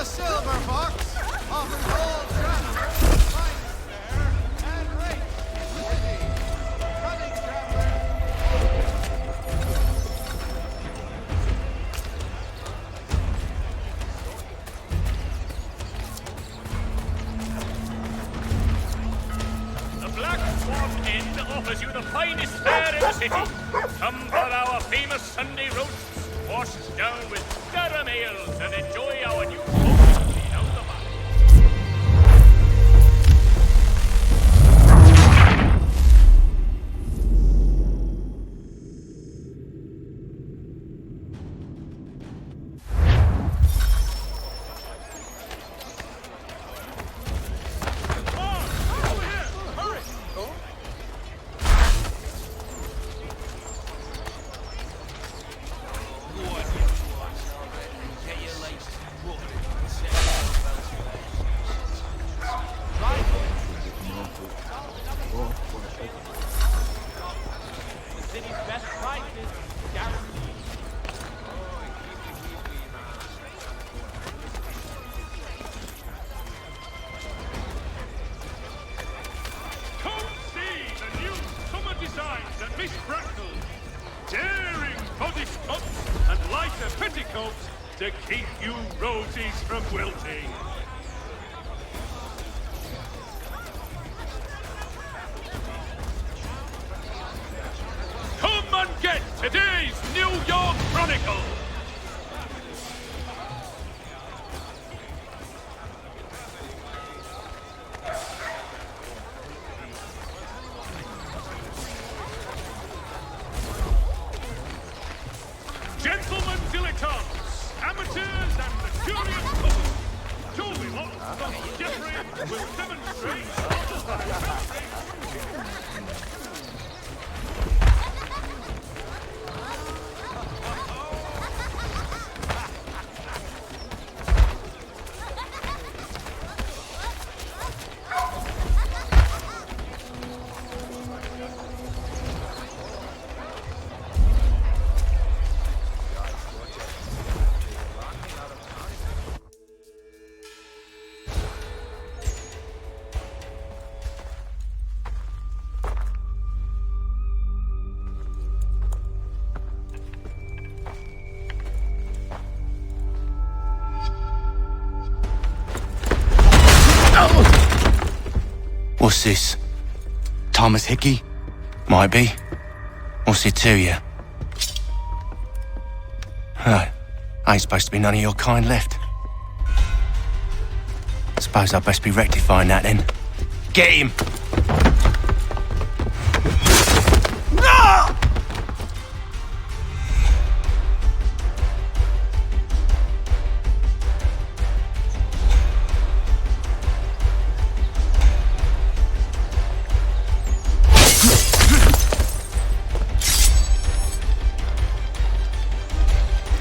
silver fox, often called traveler, finds fair and rich in the city. Cunning traveler. The Black Swan Inn offers you the finest fare in the city. Come for our famous Sunday roasts, washed down with garum ales, and enjoy our new smoking out the back. Daring body sculpts and lighter petticoats to keep you rosies from wilting. Come and get today's New York Chronicle. Gentlemen dilettantes, amateurs, and the curious couple, Toby Locke and Jeffrey will demonstrate What's this? Thomas Hickey? Might be. What's it to you? Ain't supposed to be none of your kind left. Suppose I'd best be rectifying that then. Get him!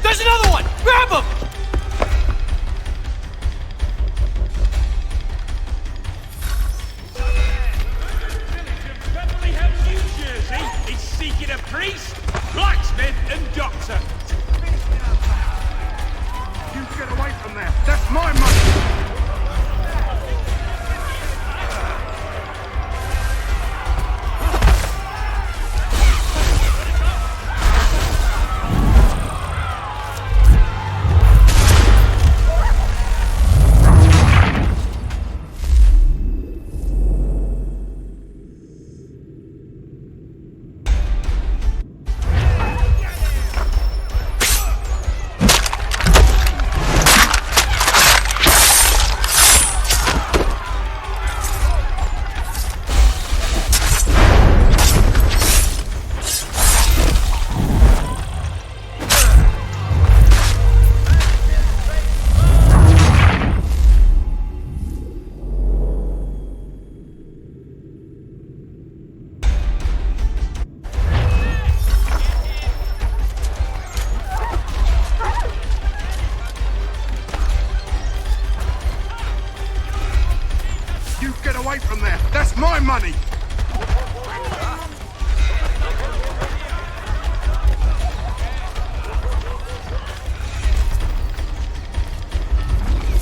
There's another one! Grab him! Beverly Hills, New Jersey is seeking a priest, blacksmith, and doctor. You get away from there. That's my money. You get away from there. That's my money.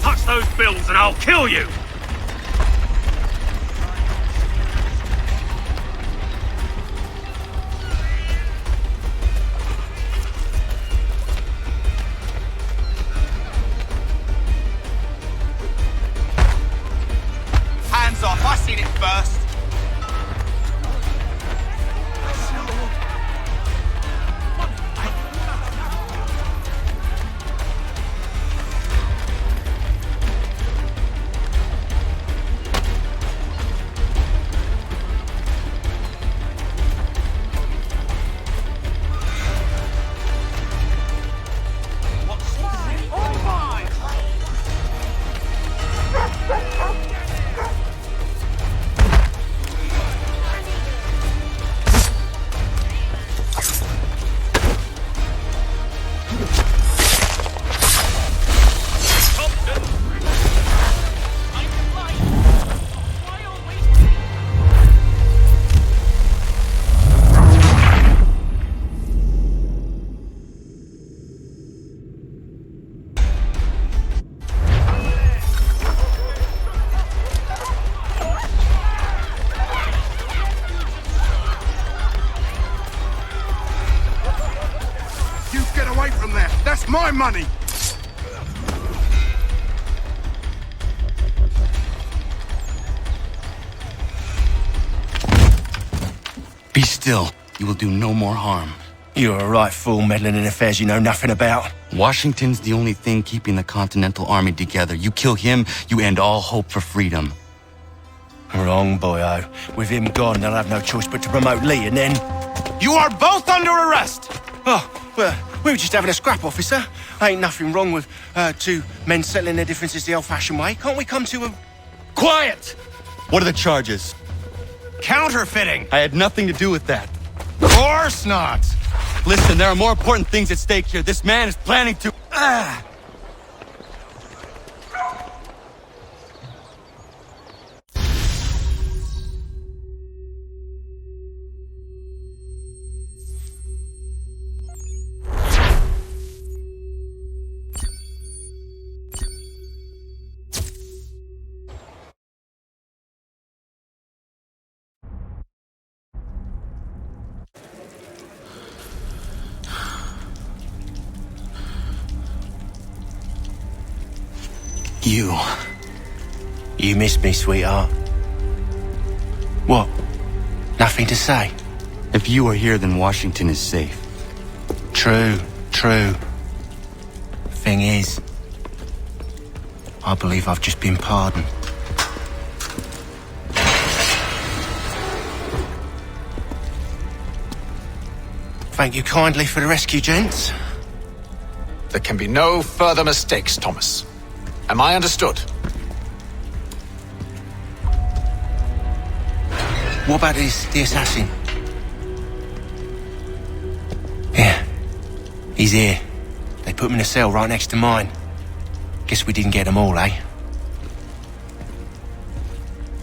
Hush! bills and I'll kill you! Hands off, I seen it first. That's my money! Be still. You will do no more harm. You're a right fool meddling in affairs you know nothing about. Washington's the only thing keeping the Continental Army together. You kill him, you end all hope for freedom. Wrong, boyo. With him gone, they'll have no choice but to promote Lee, and then... You are both under arrest! Oh, well, we were just having a scrap, officer. Ain't nothing wrong with two men settling their differences the old-fashioned way. Can't we come to a... Quiet! What are the charges? Counterfeiting! I had nothing to do with that. Of course not! Listen, there are more important things at stake here. This man is planning to... You missed me, sweetheart. What? Nothing to say? If you are here, then Washington is safe. True. Thing is, I believe I've just been pardoned. Thank you kindly for the rescue, gents. There can be no further mistakes, Thomas. Am I understood? What about the assassin? Yeah, he's here. They put him in a cell right next to mine. Guess we didn't get them all, eh?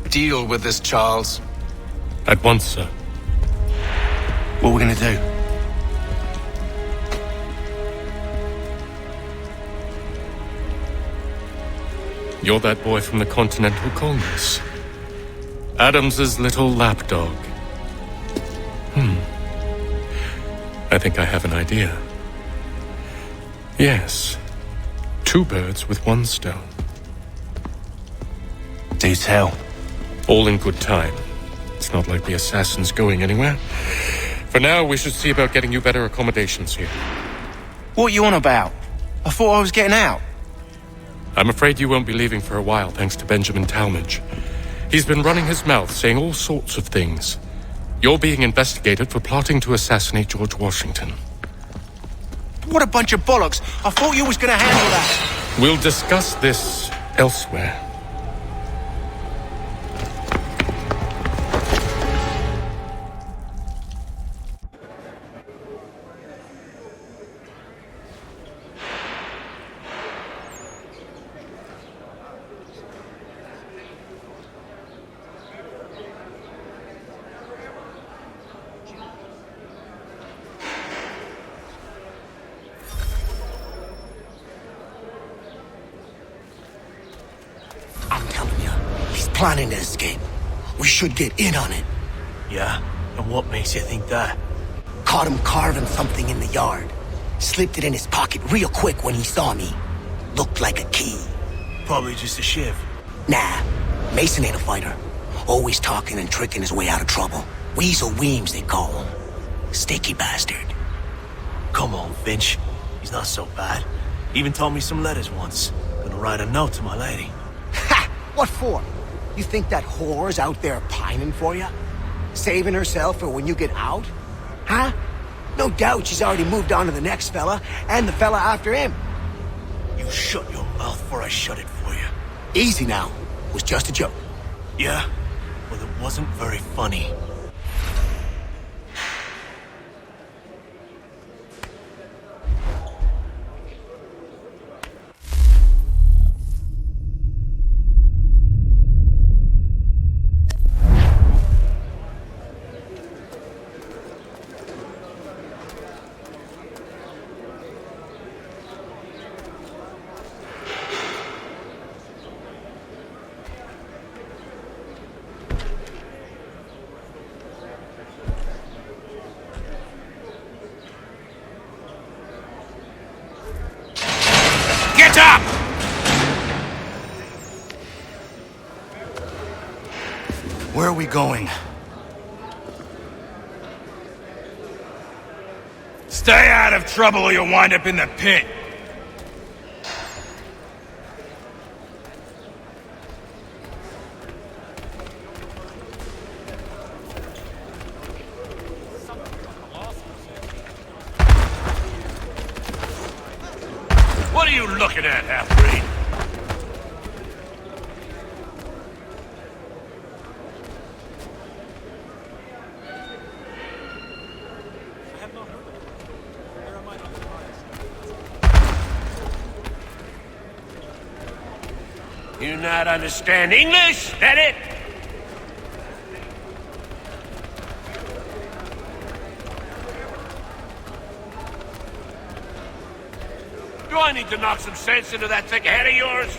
Deal with this, Charles. At once, sir. What are we gonna do? You're that boy from the Continental Congress. Adams's little lapdog. I think I have an idea. Yes. 2 birds with 1 stone. Do tell. All in good time. It's not like the assassin's going anywhere. For now, we should see about getting you better accommodations here. What are you on about? I thought I was getting out. I'm afraid you won't be leaving for a while, thanks to Benjamin Talmadge. He's been running his mouth, saying all sorts of things. You're being investigated for plotting to assassinate George Washington. What a bunch of bollocks. I thought you was gonna handle that. We'll discuss this elsewhere. He's planning to escape. We should get in on it. Yeah? And what makes you think that? Caught him carving something in the yard. Slipped it in his pocket real quick when he saw me. Looked like a key. Probably just a shiv. Nah, Mason ain't a fighter. Always talking and tricking his way out of trouble. Weasel Weems, they call him. Sticky bastard. Come on, Finch. He's not so bad. Even taught me some letters once. Gonna write a note to my lady. Ha! What for? You think that whore's out there pining for you? Saving herself for when you get out? Huh? No doubt she's already moved on to the next fella, and the fella after him. You shut your mouth before I shut it for you. Easy now. It was just a joke. Yeah? Well, it wasn't very funny. Get up! Where are we going? Stay out of trouble or you'll wind up in the pit. What are you looking at, half-breed? You not understand English? That it? Do I need to knock some sense into that thick head of yours?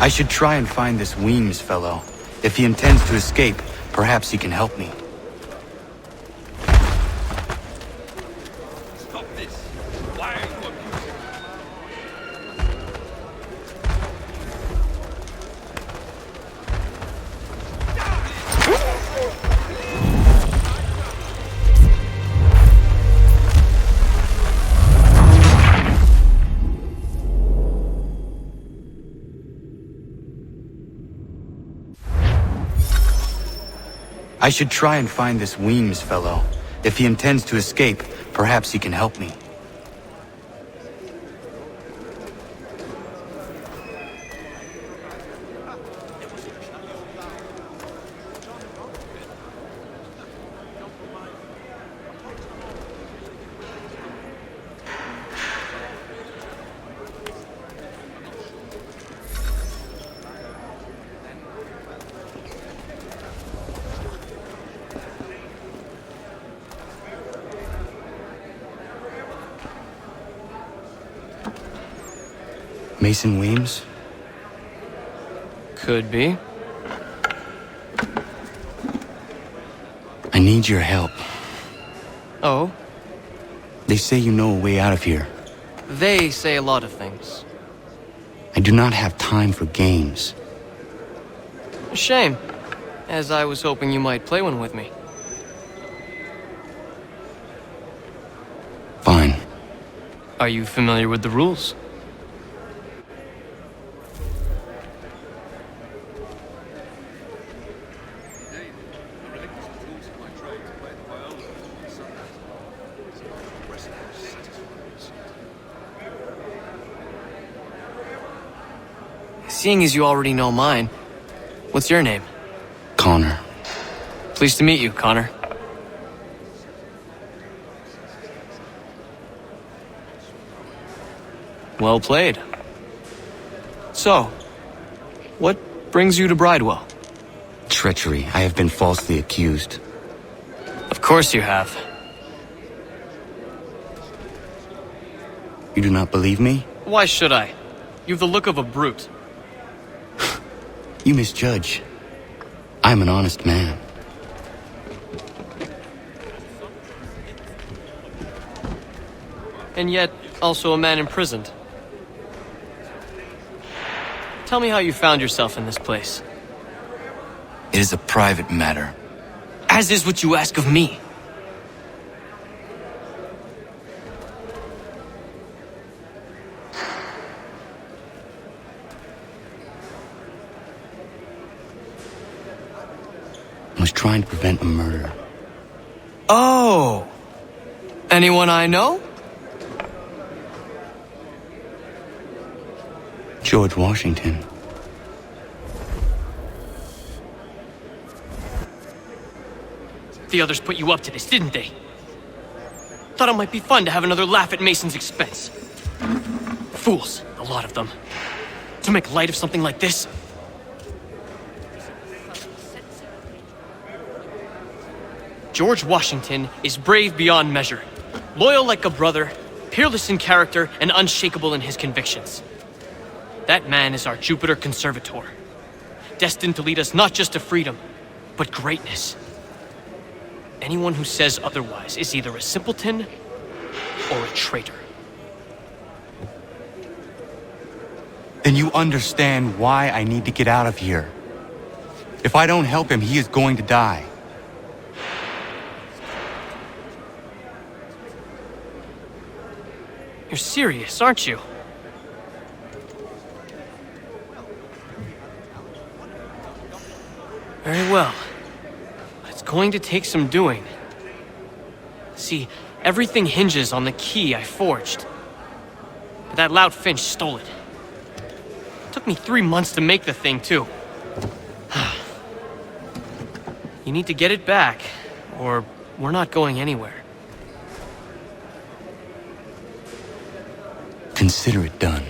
I should try and find this Weems fellow. If he intends to escape, perhaps he can help me. Stop this. Why are you abusing? I should try and find this Weems fellow. If he intends to escape, perhaps he can help me. Mason Weems? Could be. I need your help. Oh? They say you know a way out of here. They say a lot of things. I do not have time for games. A shame, as I was hoping you might play one with me. Fine. Are you familiar with the rules? Seeing as you already know mine, what's your name? Connor. Pleased to meet you, Connor. Well played. So, what brings you to Bridewell? Treachery. I have been falsely accused. Of course you have. You do not believe me? Why should I? You've the look of a brute. You misjudge. I'm an honest man. And yet, also a man imprisoned. Tell me how you found yourself in this place. It is a private matter. As is what you ask of me. I was trying to prevent a murder. Oh! Anyone I know? George Washington. The others put you up to this, didn't they? Thought it might be fun to have another laugh at Mason's expense. Fools, a lot of them. To make light of something like this. George Washington is brave beyond measure, loyal like a brother, peerless in character, and unshakable in his convictions. That man is our Jupiter Conservator, destined to lead us not just to freedom, but greatness. Anyone who says otherwise is either a simpleton or a traitor. Then you understand why I need to get out of here. If I don't help him, he is going to die. You're serious, aren't you? Very well. But it's going to take some doing. See, everything hinges on the key I forged. But that loud Finch stole it. Took me 3 months to make the thing, too. You need to get it back, or we're not going anywhere. Consider it done.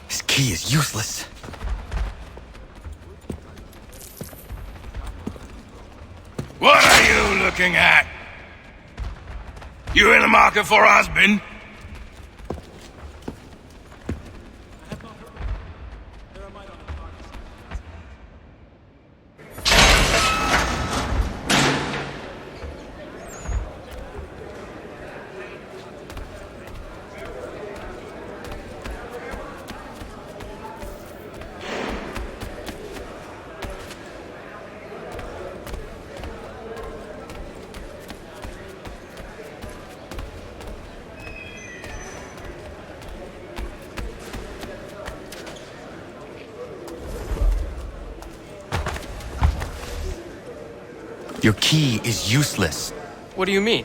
This key is useless. What are you looking at? You in the market for a husband? Your key is useless. What do you mean?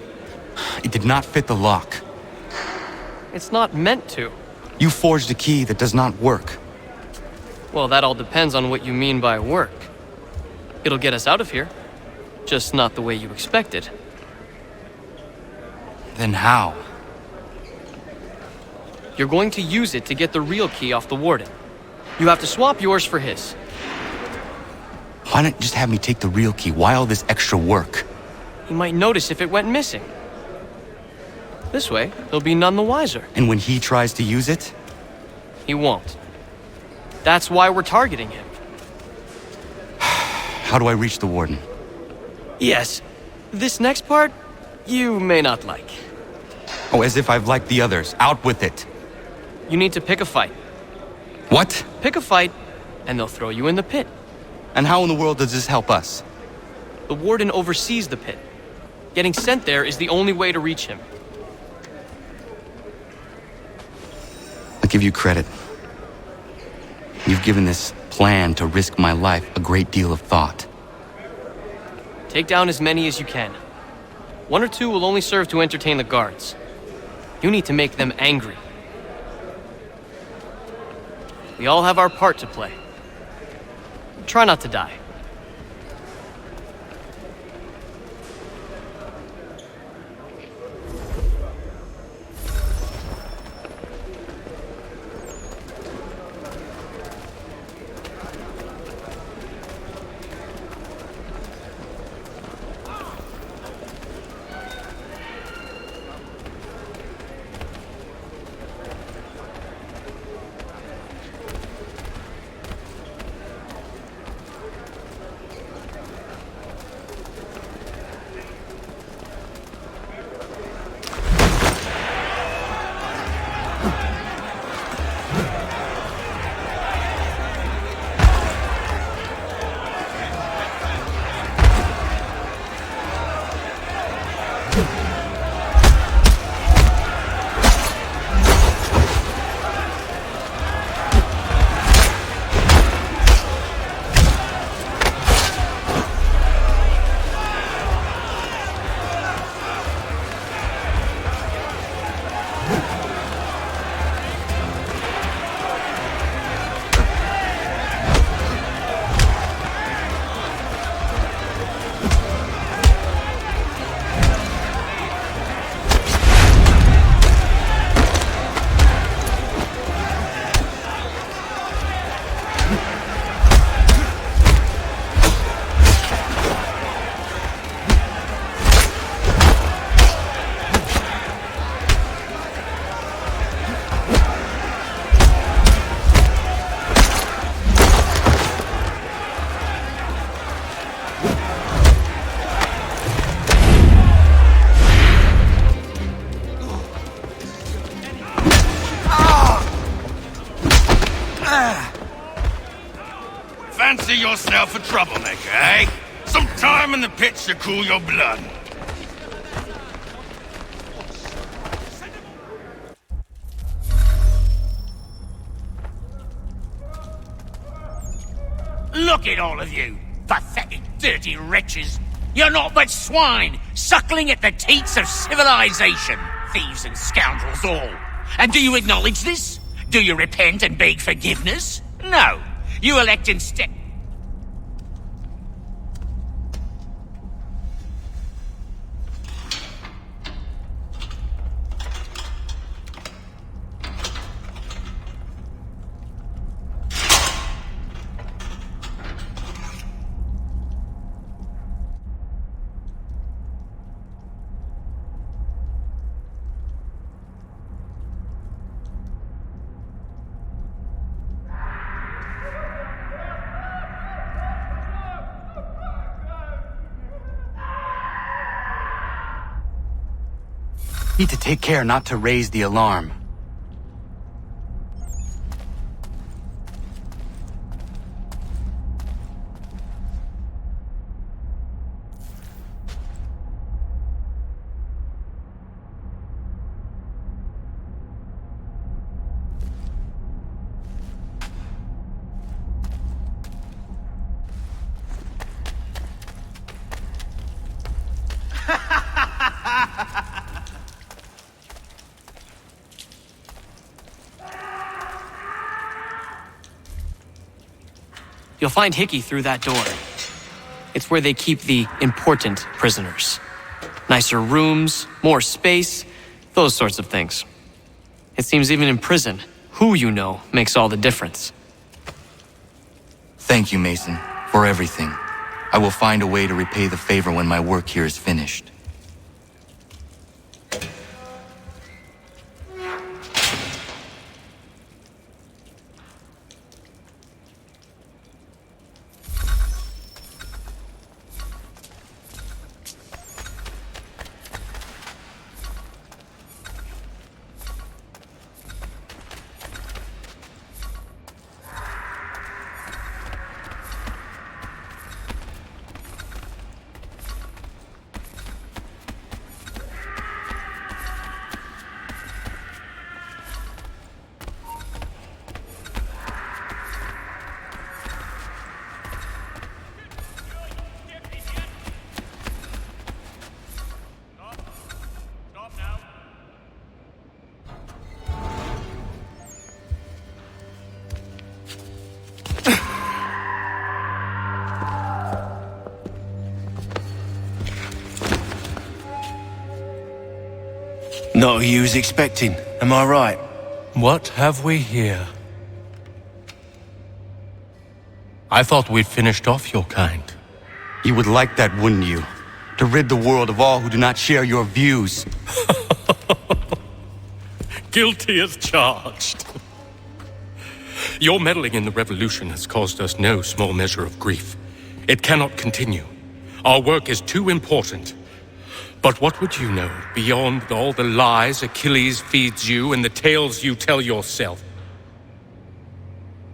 It did not fit the lock. It's not meant to. You forged a key that does not work. Well, that all depends on what you mean by work. It'll get us out of here. Just not the way you expected. Then how? You're going to use it to get the real key off the warden. You have to swap yours for his. Why not just have me take the real key? Why all this extra work? He might notice if it went missing. This way, he'll be none the wiser. And when he tries to use it? He won't. That's why we're targeting him. How do I reach the warden? Yes. This next part, you may not like. Oh, as if I've liked the others. Out with it. You need to pick a fight. What? Pick a fight, and they'll throw you in the pit. And how in the world does this help us? The warden oversees the pit. Getting sent there is the only way to reach him. I'll give you credit. You've given this plan to risk my life a great deal of thought. Take down as many as you can. One or two will only serve to entertain the guards. You need to make them angry. We all have our part to play. Try not to die. Fancy yourself a troublemaker, eh? Some time in the pits to cool your blood. Look at all of you, pathetic, dirty wretches. You're not but swine, suckling at the teats of civilization. Thieves and scoundrels all. And do you acknowledge this? Do you repent and beg forgiveness? No. You elect instead... Need to take care not to raise the alarm. You'll find Hickey through that door. It's where they keep the important prisoners. Nicer rooms, more space, those sorts of things. It seems even in prison, who you know makes all the difference. Thank you, Mason, for everything. I will find a way to repay the favor when my work here is finished. Not who you was expecting, am I right? What have we here? I thought we'd finished off your kind. You would like that, wouldn't you? To rid the world of all who do not share your views. Guilty as charged. Your meddling in the revolution has caused us no small measure of grief. It cannot continue. Our work is too important. But what would you know beyond all the lies Achilles feeds you and the tales you tell yourself?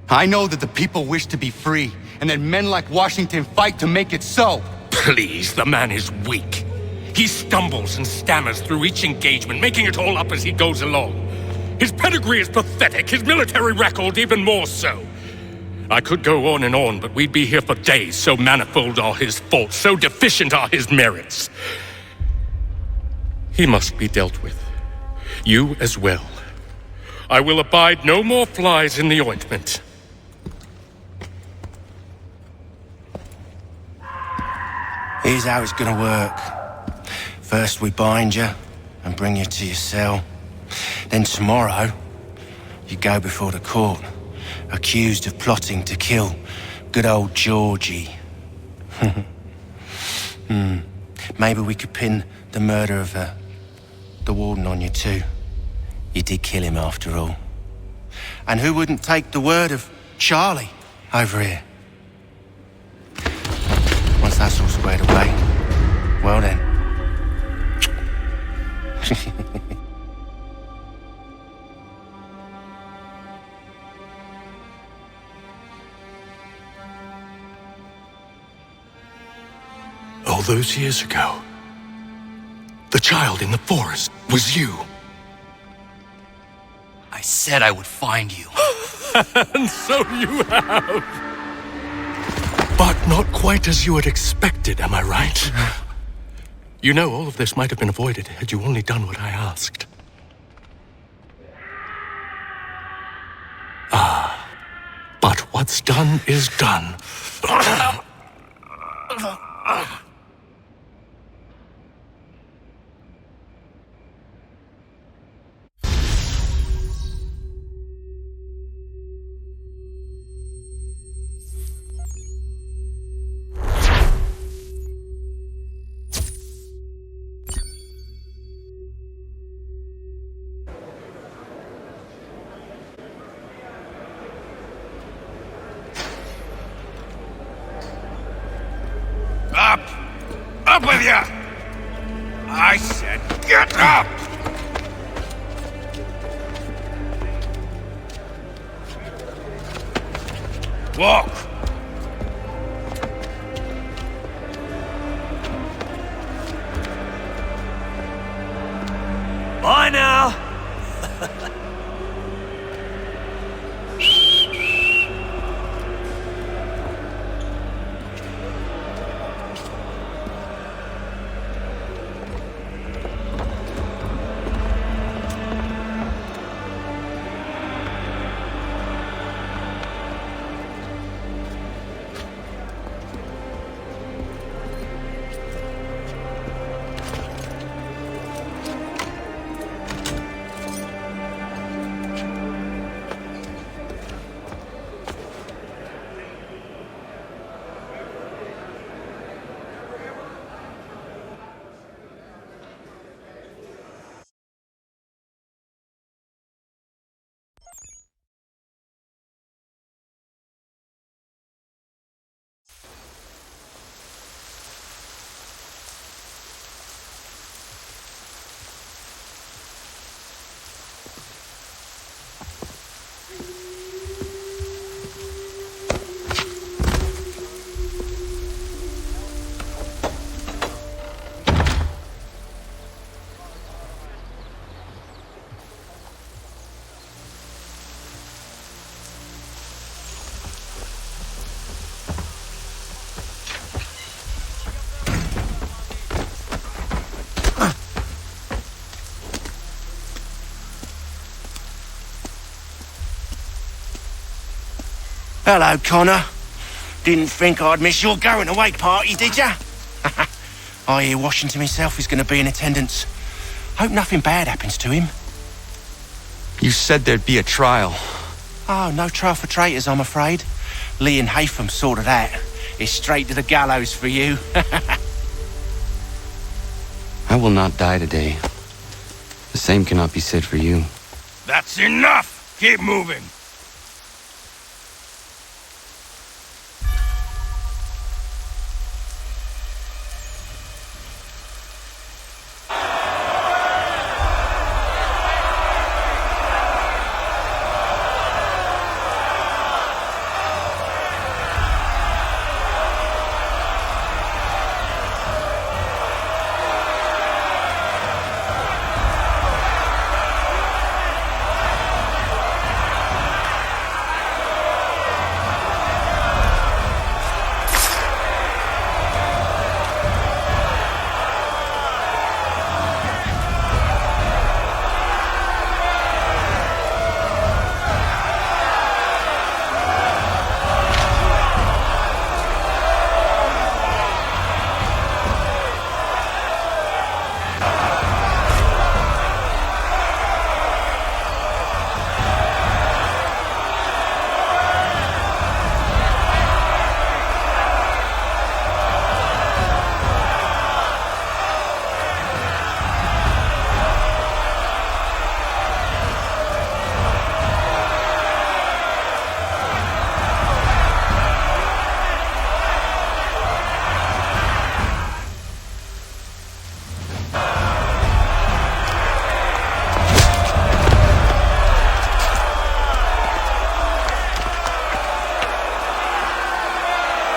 I know that the people wish to be free, and that men like Washington fight to make it so. Please, the man is weak. He stumbles and stammers through each engagement, making it all up as he goes along. His pedigree is pathetic, his military record even more so. I could go on and on, but we'd be here for days, so manifold are his faults, so deficient are his merits. He must be dealt with. You as well. I will abide no more flies in the ointment. Here's how it's gonna work. First we bind you and bring you to your cell. Then tomorrow, you go before the court, accused of plotting to kill good old Georgie. Maybe we could pin the murder of the warden on you too. You did kill him after all. And who wouldn't take the word of Charlie over here? Once that's all squared away, well then. those years ago, the child in the forest was you. I said I would find you. And so you have. But not quite as you had expected, am I right? You know, all of this might have been avoided had you only done what I asked. But what's done is done. Up! Up with ya! I said get up! Walk! Bye now. Hello, Connor. Didn't think I'd miss your going away party, did ya? I hear Washington himself is going to be in attendance. Hope nothing bad happens to him. You said there'd be a trial. Oh, no trial for traitors, I'm afraid. Lee and Haytham sorted that. It's straight to the gallows for you. I will not die today. The same cannot be said for you. That's enough! Keep moving!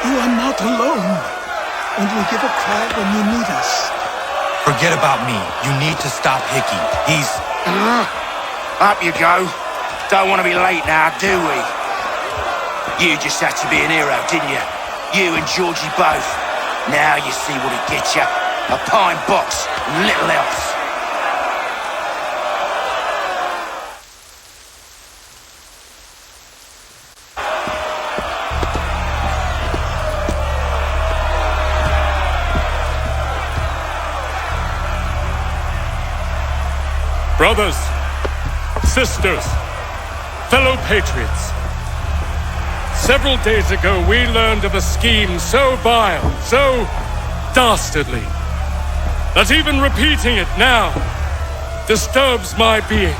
You are not alone. and we'll give a call when you need us. Forget about me. You need to stop Hickey. He's... Up you go. Don't want to be late now, do we? You just had to be an hero, didn't you? You and Georgie both. Now you see what it gets you. A pine box and little else. Brothers, sisters, fellow patriots. Several days ago, we learned of a scheme so vile, so dastardly, that even repeating it now disturbs my being.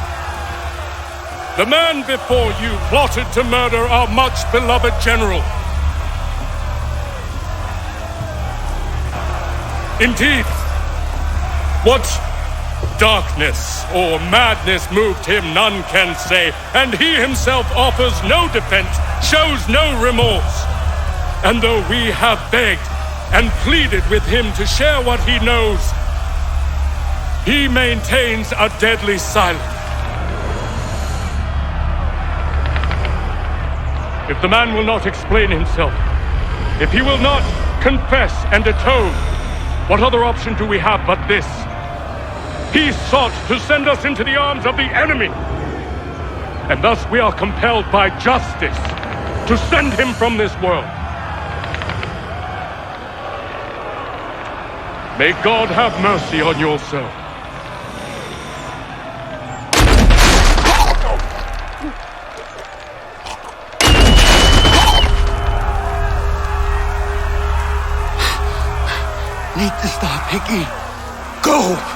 The man before you plotted to murder our much-beloved general. Indeed, what darkness or madness moved him, none can say, and he himself offers no defense, shows no remorse. And though we have begged and pleaded with him to share what he knows, he maintains a deadly silence. If the man will not explain himself, if he will not confess and atone, what other option do we have but this? He sought to send us into the arms of the enemy. And thus we are compelled by justice to send him from this world. May God have mercy on your soul. Need to stop, Hickey. Go!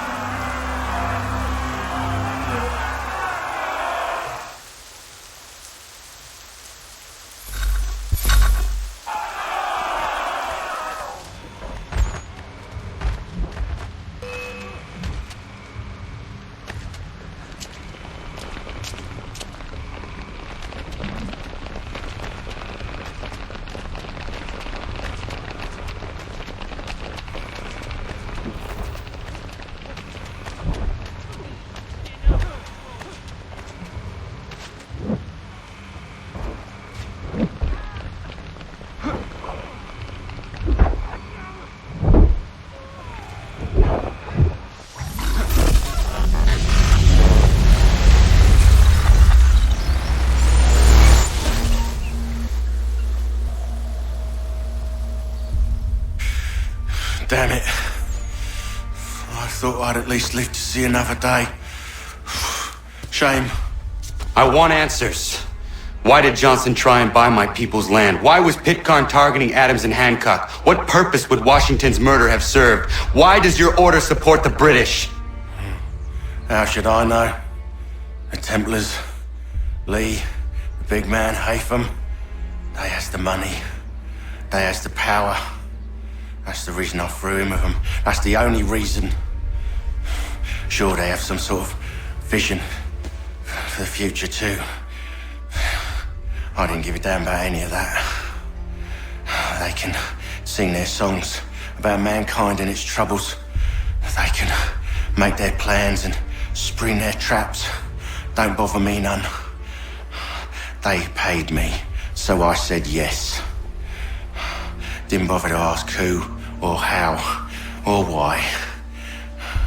Damn it. I thought I'd at least live to see another day. Shame. I want answers. Why did Johnson try and buy my people's land? Why was Pitcairn targeting Adams and Hancock? What purpose would Washington's murder have served? Why does your order support the British? How should I know? The Templars, Lee, the big man, Haytham, they has the money. They has the power. That's the reason I threw him with them. That's the only reason. Sure, they have some sort of vision for the future too. I didn't give a damn about any of that. They can sing their songs about mankind and its troubles. They can make their plans and spring their traps. Don't bother me none. They paid me, so I said yes. Didn't bother to ask who, or how, or why.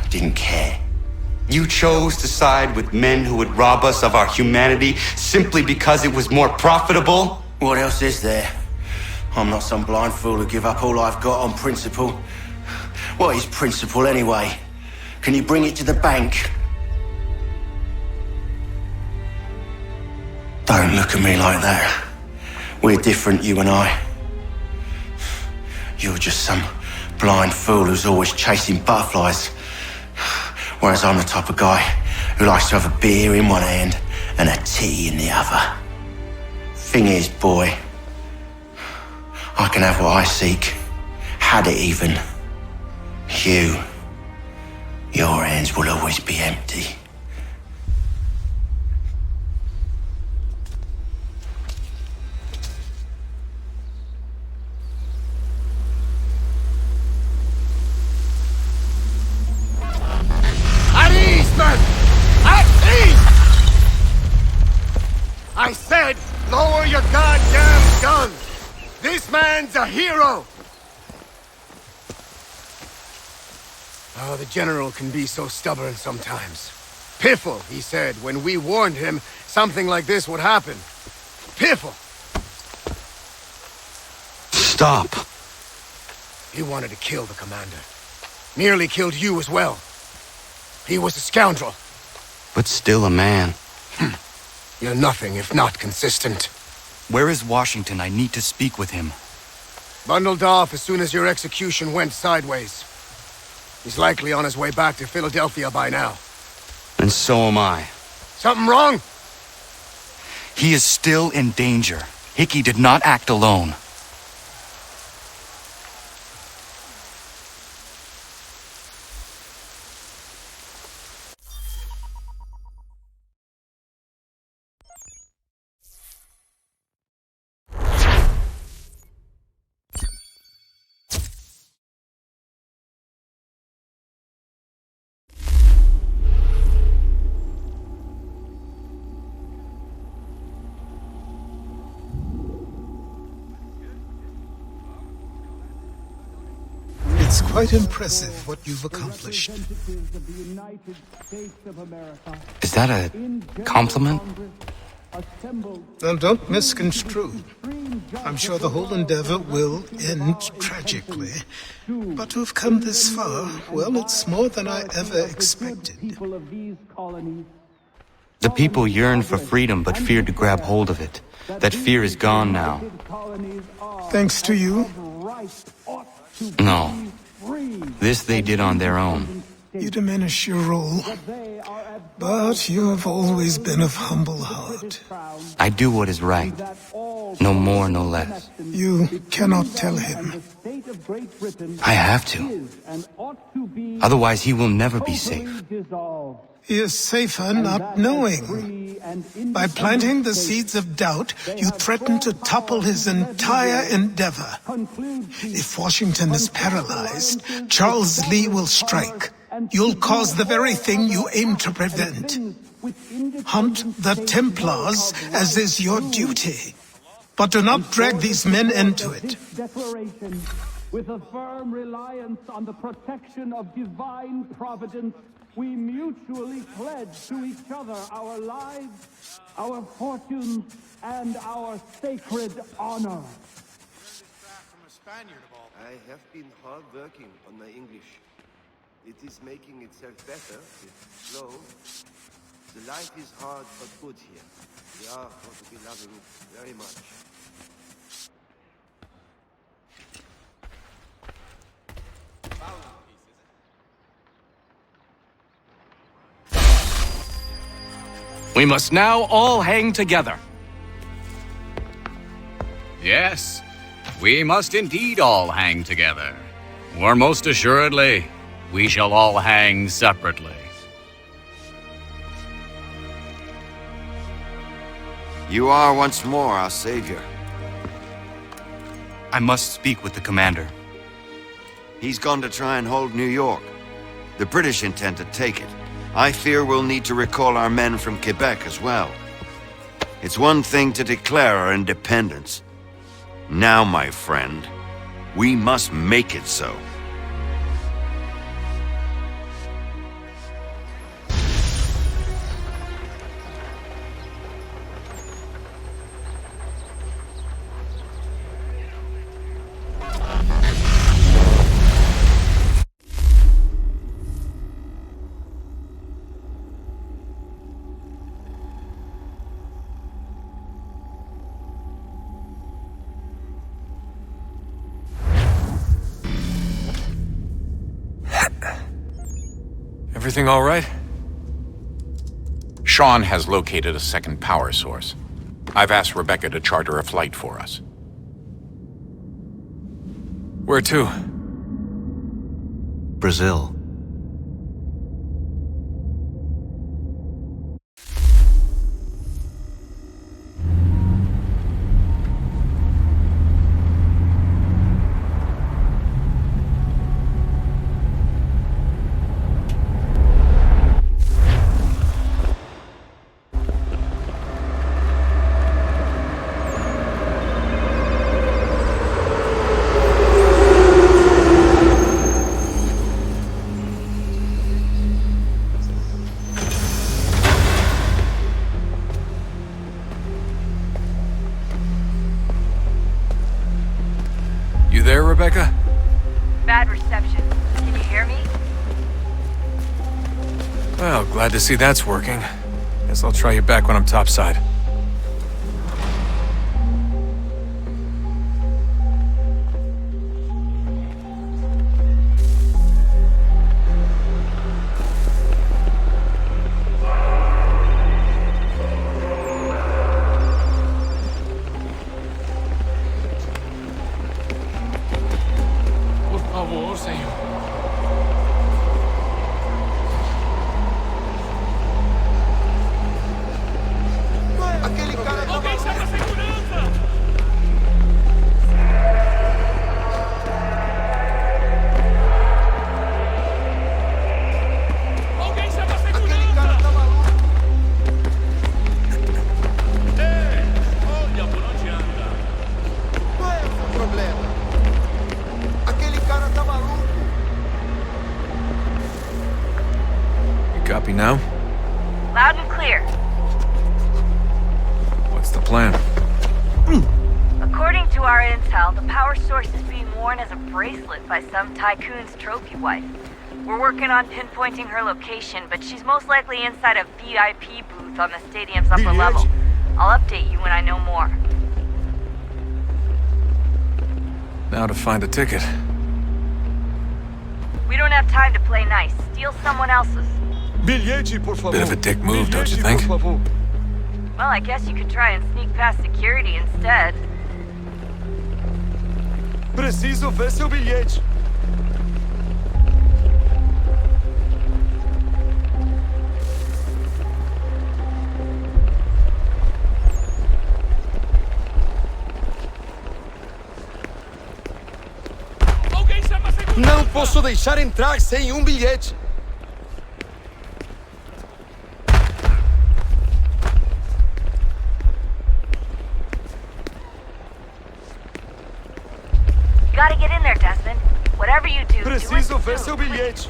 Didn't care. You chose to side with men who would rob us of our humanity simply because it was more profitable? What else is there? I'm not some blind fool to give up all I've got on principle. What is principle anyway? Can you bring it to the bank? Don't look at me like that. We're different, you and I. You're just some blind fool who's always chasing butterflies. Whereas I'm the type of guy who likes to have a beer in one hand and a tea in the other. Thing is, boy, I can have what I seek. Had it even. Your hands will always be empty. Lower your goddamn gun! This man's a hero! Oh, the General can be so stubborn sometimes. Piffle, he said, when we warned him something like this would happen. Piffle! Stop! He wanted to kill the commander. Nearly killed you as well. He was a scoundrel. But still a man. You're nothing if not consistent. Where is Washington? I need to speak with him. Bundled off as soon as your execution went sideways. He's likely on his way back to Philadelphia by now. And so am I. Something wrong? He is still in danger. Hickey did not act alone. It's quite impressive what you've accomplished. Is that a compliment? Now, don't misconstrue. I'm sure the whole endeavor will end tragically. But to have come this far, well, it's more than I ever expected. The people yearned for freedom but feared to grab hold of it. That fear is gone now. Thanks to you? No. This they did on their own. You diminish your role. But you have always been of humble heart. I do what is right. No more, no less. You cannot tell him. I have to. Otherwise, he will never be safe. He is safer not knowing. By planting the seeds of doubt, you threaten to topple his entire endeavor. If Washington is paralyzed, Charles Lee will strike. You'll cause the very thing you aim to prevent. Hunt the Templars, as is your duty. But do not drag these men into it. With a firm reliance on the protection of divine providence, we mutually pledge to each other our lives, our fortunes, and our sacred honor. I have been hard working on my English. It is making itself better, if slow. The life is hard but good here. We are going to be loving it very much. We must now all hang together. Yes, we must indeed all hang together. Or most assuredly, we shall all hang separately. You are once more our savior. I must speak with the commander. He's gone to try and hold New York. The British intend to take it. I fear we'll need to recall our men from Quebec as well. It's one thing to declare our independence. Now, my friend, we must make it so. Everything all right? Sean has located a second power source. I've asked Rebecca to charter a flight for us. Where to? Brazil. there, Rebecca? Bad reception. Can you hear me? Well, glad to see that's working. Guess I'll try you back when I'm topside. Por favor, senhor. Aquele cara tá Alguém chama a segurança! Alguém chama a segurança! Aquele cara tá maluco. Ei, olha por onde anda. Qual é o seu problema? Aquele cara tá maluco. You copy now? Loud and clear. What's the plan? According to our intel, the power source is being worn as a bracelet by some tycoon's trophy wife. We're working on pinpointing her location, but she's most likely inside a VIP booth on the stadium's upper level. I'll update you when I know more. Now to find a ticket. We don't have time to play nice. Steal someone else's. Bilhete, por favor. Bit of a dick move, don't you think? Por favor. Well, I guess you could try and sneak past security instead. Preciso ver seu bilhete. Alguém chama a segurança! Não posso deixar entrar sem um bilhete. You gotta get in there, Desmond. Whatever you do, Preciso do ver it seu soon. bilhete.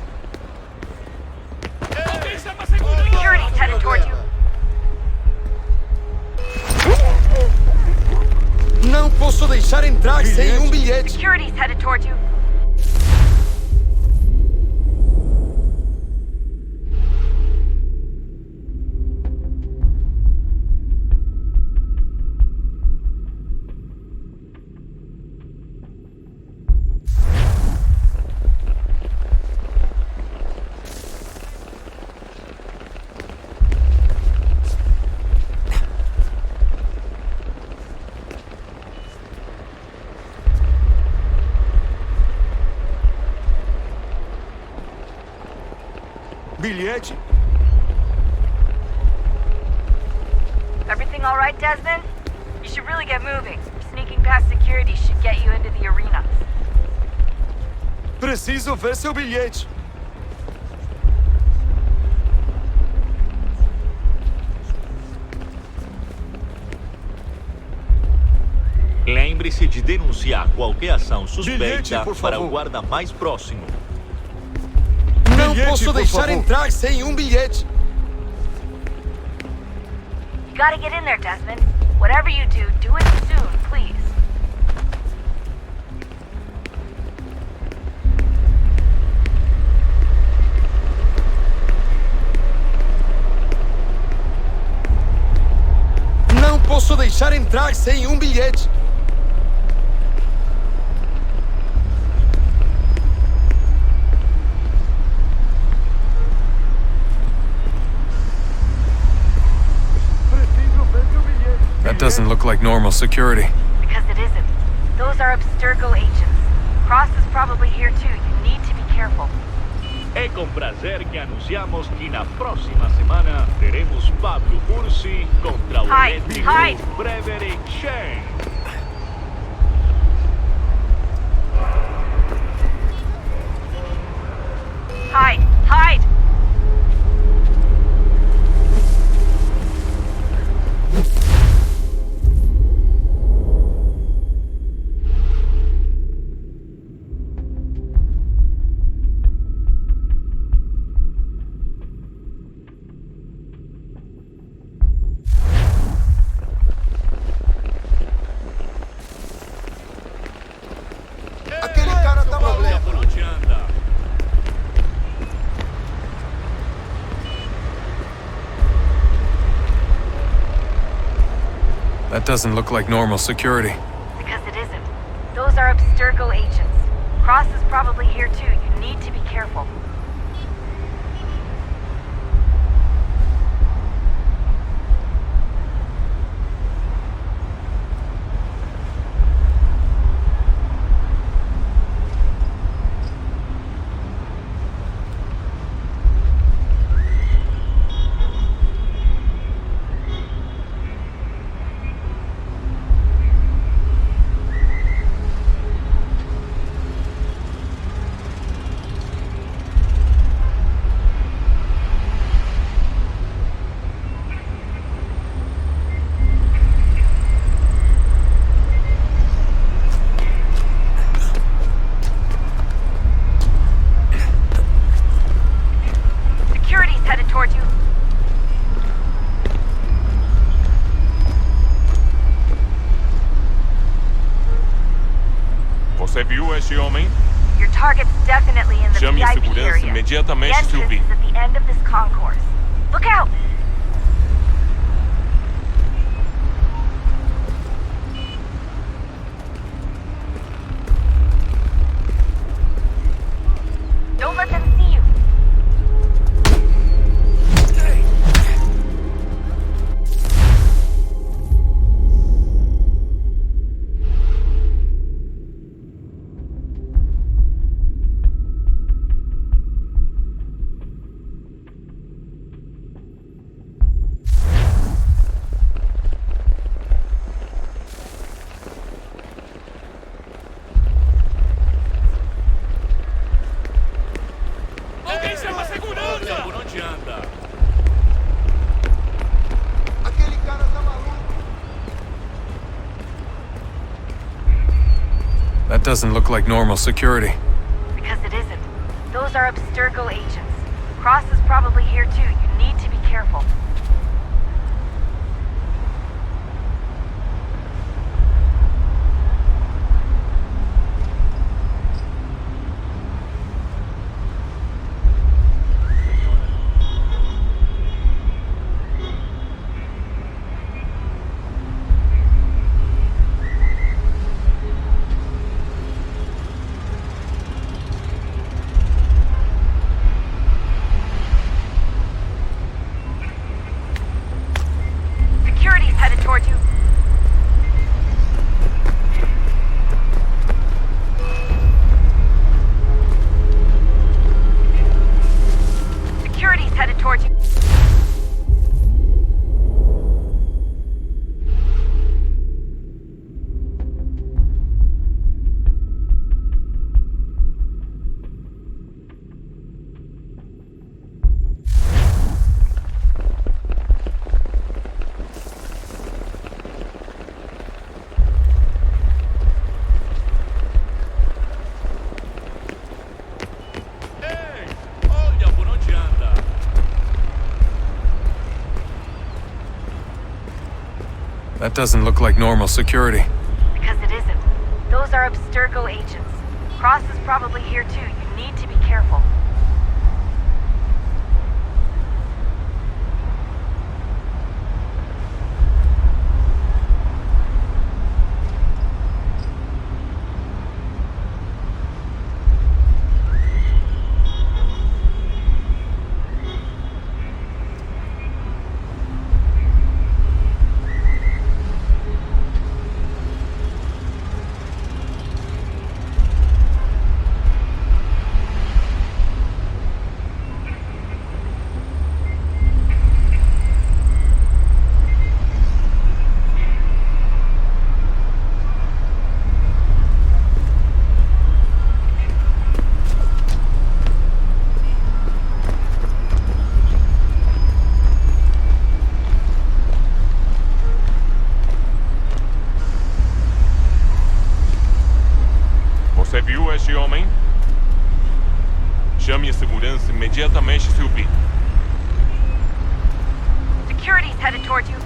Alguém chama a segurança! Security's headed towards you. Não posso deixar entrar sem um bilhete. Security's headed towards you. Bilhete? Everything all right, Desmond? You should really get moving. Sneaking past security should get you into the arena. Preciso ver seu bilhete. Lembre-se de denunciar qualquer ação suspeita Bilhete, por para favor. o guarda mais próximo. Não Bilhete, posso por deixar favor. entrar sem um bilhete. You gotta get in there, Desmond. Whatever you do it soon, please. Não posso deixar entrar sem um bilhete. That doesn't look like normal security. Because it isn't. Those are Abstergo agents. Cross is probably here too. You need to be careful. É com prazer que anunciamos que na próxima semana teremos Pablo Ursi contra o elétrico Frederick Shane. Hide! Hide! That doesn't look like normal security. Because it isn't. Those are Abstergo agents. Cross is probably here too. You need to be careful. Você viu este homem? Your target's definitely in the Chame a VIP segurança area. imediatamente The se entrance ouvir. is at the end of this concourse. Look out! Don't let them see you. Alguém chama a segurança! Por onde anda? Aquele cara tá maluco. That doesn't look like normal security. Because it isn't. Those are Abstergo agents. Cross is probably here too. You need to be careful. Security's headed toward you. Security's headed toward you. Olha por onde anda. That doesn't look like normal security. Because it isn't. Those are Abstergo agents. Cross is probably here too. You need to be careful. Você viu este homem? Chame a segurança imediatamente se ouvir. Security's headed toward you.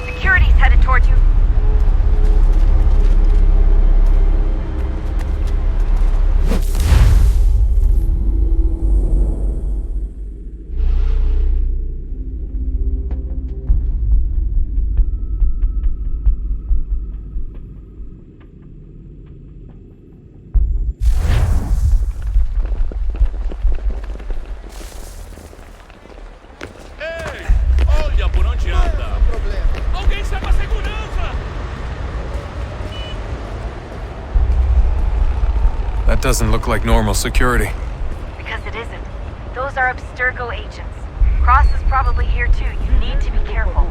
Security's headed toward you. That doesn't look like normal security. Because it isn't. Those are Abstergo agents. Cross is probably here too. You need to be careful.